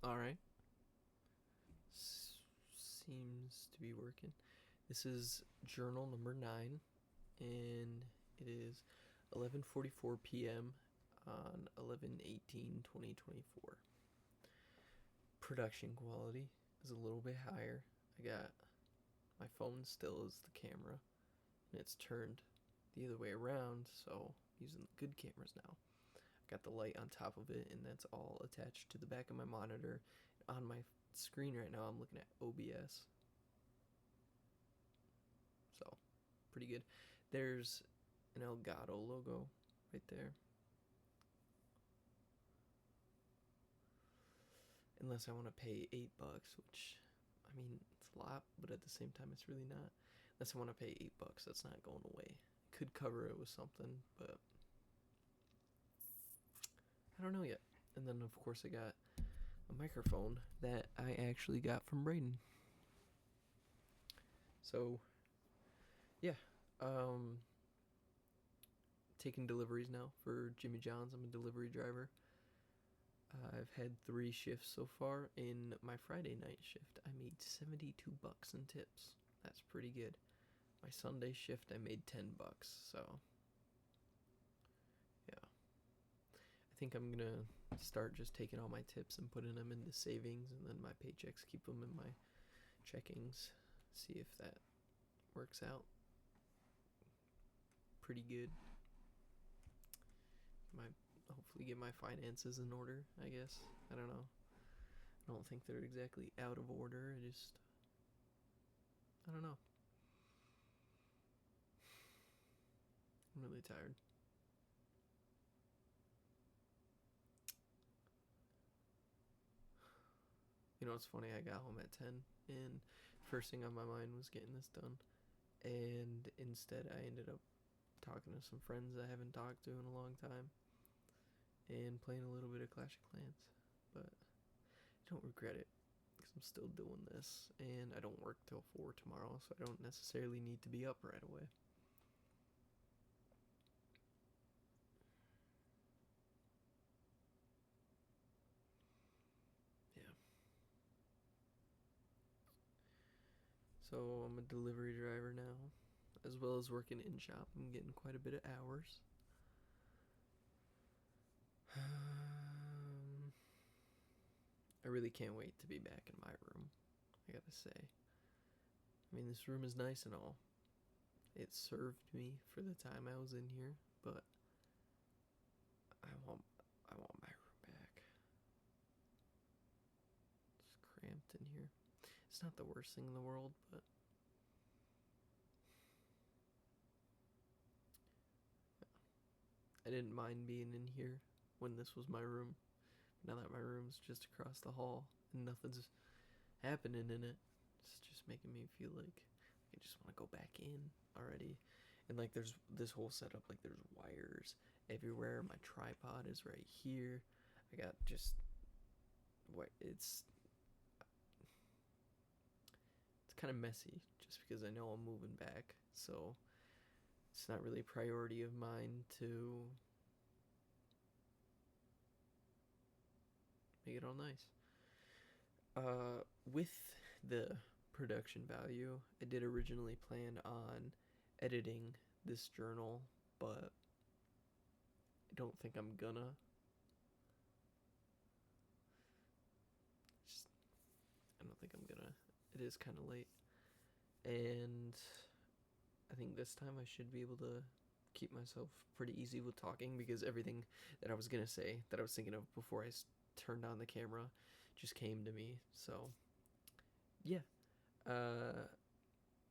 All right. Seems to be working. This is journal number 9, and it is 11:44 p.m. on 11/18/2024. Production quality is a little bit higher. I got my phone still as the camera, and it's turned the other way around, so I'm using the good cameras now. I got the light on top of it, and that's all attached to the back of my monitor. On my screen right now, I'm looking at OBS, so pretty good. There's an Elgato logo right there. Unless I want to pay $8, which, I mean, it's a lot, but at the same time, it's really not. Unless I want to pay $8, that's not going away. Could cover it with something, but I don't know yet. And then, of course, I got a microphone that I actually got from Braden. So, yeah. Taking deliveries now for Jimmy John's. I'm a delivery driver. I've had 3 shifts so far. In my Friday night shift, I made $72 in tips. That's pretty good. My Sunday shift, I made $10. So, yeah. I think I'm gonna start just taking all my tips and putting them into savings, and then my paychecks keep them in my checkings. See if that works out pretty good. My hopefully get my finances in order, I guess. I don't know. I don't think they're exactly out of order. I don't know. I'm really tired. You know, it's funny. I got home at 10, and first thing on my mind was getting this done. And instead, I ended up talking to some friends I haven't talked to in a long time, and playing a little bit of Clash of Clans. But I don't regret it, because I'm still doing this, and I don't work till 4 tomorrow, so I don't necessarily need to be up right away. Yeah. So I'm a delivery driver now, as well as working in shop. I'm getting quite a bit of hours. I really can't wait to be back in my room, I gotta say. I mean, this room is nice and all. It served me for the time I was in here, but I want I want my room back. It's cramped in here. It's not the worst thing in the world, but I didn't mind being in here when this was my room. Now that my room's just across the hall and nothing's happening in it, it's just making me feel like I just want to go back in already. And like there's this whole setup, like there's wires everywhere. My tripod is right here. I got just what it's kind of messy just because I know I'm moving back. So it's not really a priority of mine to make it all nice. With the production value, I did originally plan on editing this journal, but I don't think I'm gonna. Just, I don't think I'm gonna. It is kind of late, and I think this time I should be able to keep myself pretty easy with talking because everything that I was gonna say, that I was thinking of before I turned on the camera, just came to me. So, yeah. Uh,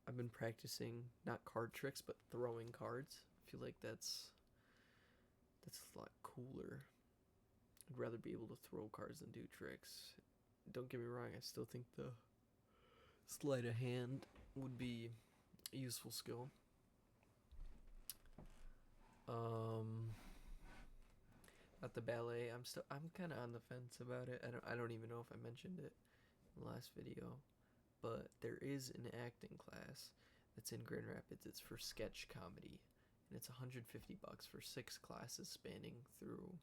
I've been practicing not card tricks, but throwing cards. I feel like that's a lot cooler. I'd rather be able to throw cards than do tricks. Don't get me wrong, I still think the sleight of hand would be a useful skill. Um, at the ballet, I'm kind of on the fence about it. I don't even know if I mentioned it in the last video, but there is an acting class that's in Grand Rapids. It's for sketch comedy, and it's $150 for 6 classes spanning through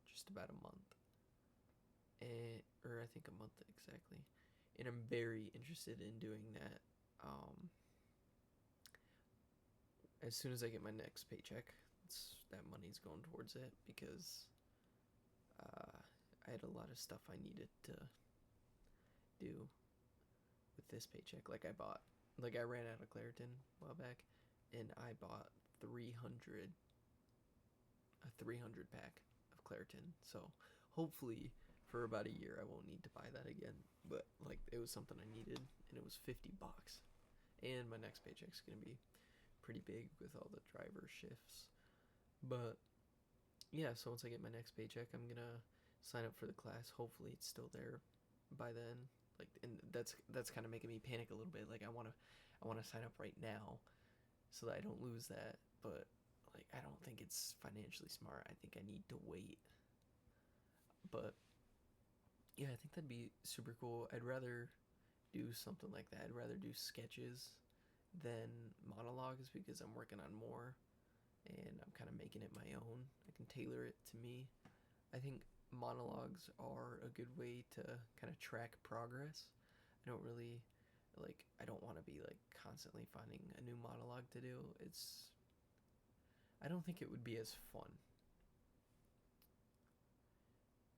just about a month. or I think a month exactly, and I'm very interested in doing that. As soon as I get my next paycheck, that money's going towards it because uh, I had a lot of stuff I needed to do with this paycheck. Like I ran out of Claritin a while back, and I bought 300 a 300 pack of Claritin. So hopefully for about a year I won't need to buy that again. But like it was something I needed, and it was $50. And my next paycheck's gonna be pretty big with all the driver shifts. But yeah, so once I get my next paycheck, I'm gonna sign up for the class. Hopefully it's still there by then. Like, and that's kind of making me panic a little bit. Like I wanna sign up right now so that I don't lose that. But like I don't think it's financially smart. I think I need to wait. But yeah, I think that'd be super cool. I'd rather do something like that. I'd rather do sketches than monologues because I'm working on more and I'm kind of making it my own. I can tailor it to me. I think monologues are a good way to kind of track progress. I don't really I don't want to be like constantly finding a new monologue to do. I don't think it would be as fun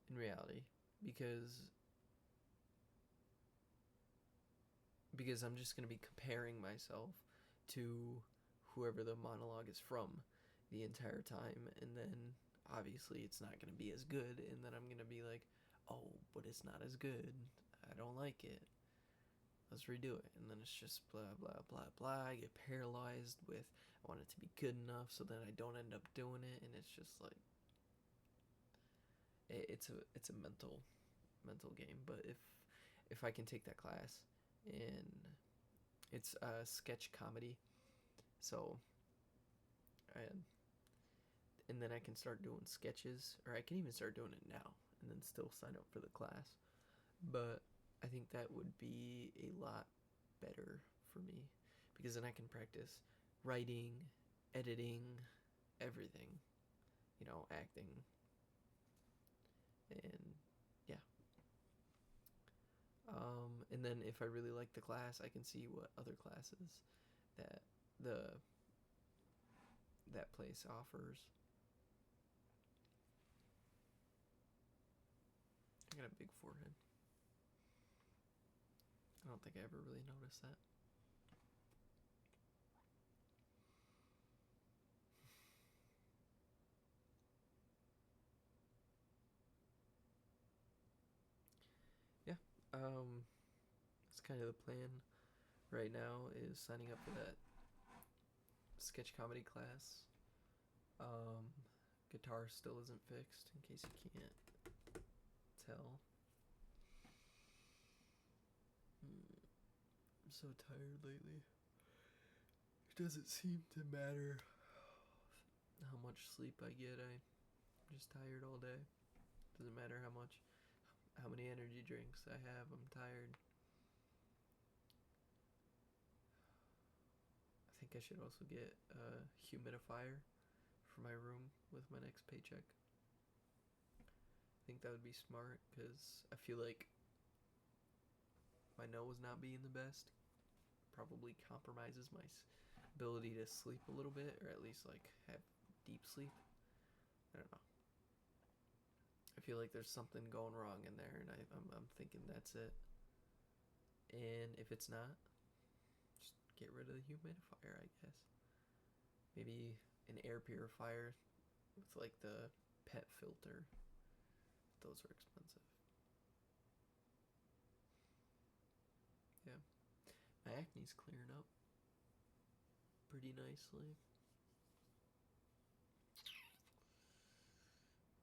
in reality because I'm just going to be comparing myself to whoever the monologue is from the entire time, and then obviously it's not going to be as good, and then I'm going to be like, oh, but it's not as good. I don't like it. Let's redo it. And then it's just blah, blah, blah, blah. I get paralyzed with, I want it to be good enough, so then I don't end up doing it, and it's just like, it's a mental game. But if I can take that class, and it's sketch comedy, so and then I can start doing sketches, or I can even start doing it now, and then still sign up for the class. But I think that would be a lot better for me because then I can practice writing, editing, everything, acting, and yeah. And then if I really like the class, I can see what other classes that the that place offers. I got a big forehead. I don't think I ever really noticed that. Yeah. It's kind of the plan right now is signing up for that sketch comedy class. Um, Guitar still isn't fixed, in case you can't tell. I'm so tired lately. It doesn't seem to matter how much sleep I get. I'm just tired all day. Doesn't matter how many energy drinks I have. I'm tired. I think I should also get a humidifier for my room with my next paycheck. I think that would be smart because I feel like my nose not being the best probably compromises my ability to sleep a little bit, or at least like have deep sleep. I don't know. I feel like there's something going wrong in there, and I'm thinking that's it. And if it's not, just get rid of the humidifier, I guess. Maybe an air purifier with like the pet filter. Those are expensive. Yeah. My acne's clearing up pretty nicely.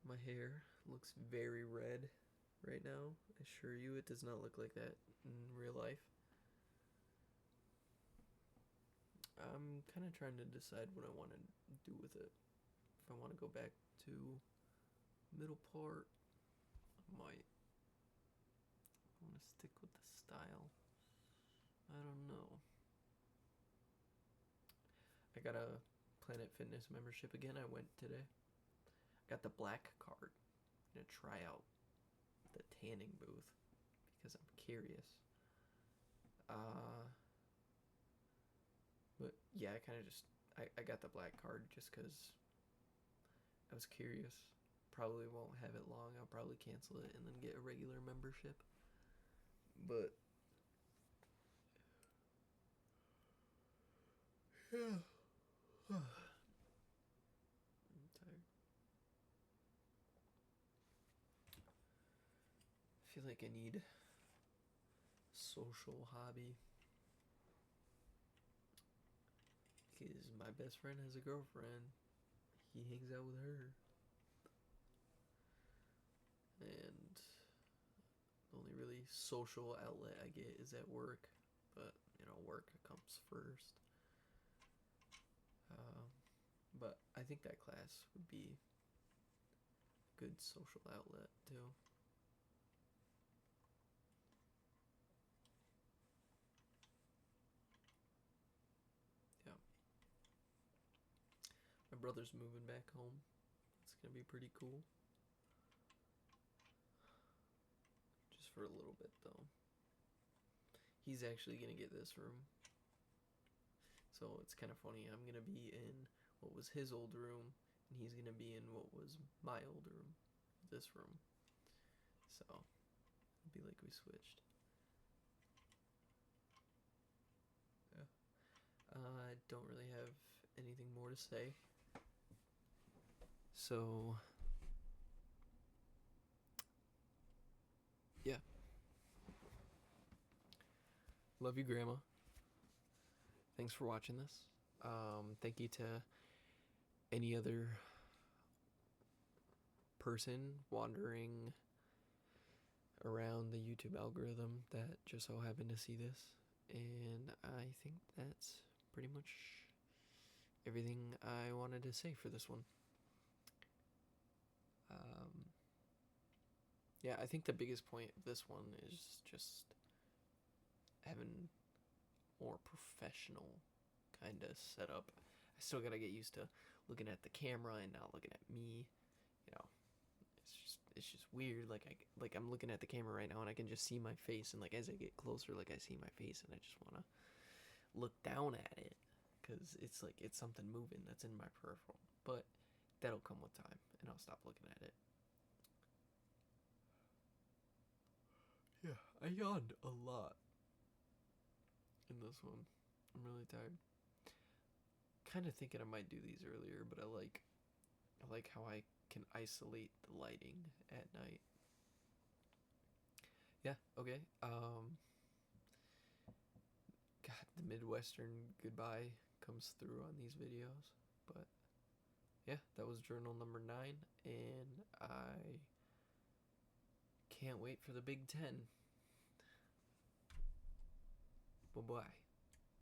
My hair looks very red right now. I assure you, it does not look like that in real life. I'm kind of trying to decide what I want to do with it. If I want to go back to middle part, I might. I want to stick with the style. I don't know. I got a Planet Fitness membership again. I went today. Got the black card. I'm gonna try out the tanning booth because I'm curious. But yeah, I kind of just I got the black card just because I was curious. Probably won't have it long. I'll probably cancel it and then get a regular membership. But yeah, I'm tired. I feel like I need a social hobby because my best friend has a girlfriend. He hangs out with her, and the only really social outlet I get is at work. But work comes first. Um, but I think that class would be a good social outlet too. Yeah. My brother's moving back home. It's gonna be pretty cool. Just for a little bit though. He's actually gonna get this room. So it's kind of funny. I'm gonna be in what was his old room, and he's gonna be in what was my old room, this room. So it'd be like we switched. Yeah. I don't really have anything more to say. So yeah. Love you, Grandma. Thanks for watching this. Thank you to any other person wandering around the YouTube algorithm that just so happened to see this. And I think that's pretty much everything I wanted to say for this one. Yeah, I think the biggest point of this one is just having more professional kind of setup. I still gotta get used to looking at the camera and not looking at me. You know, it's just weird. Like I'm looking at the camera right now and I can just see my face, and like as I get closer, like I see my face and I just wanna look down at it because it's like it's something moving that's in my peripheral. But that'll come with time, and I'll stop looking at it. Yeah, I yawned a lot in this one. I'm really tired. Kind of thinking I might do these earlier, but I like how I can isolate the lighting at night. Yeah, okay. God, the Midwestern goodbye comes through on these videos. But yeah, that was journal number 9, and I can't wait for the Big Ten. Bye bye.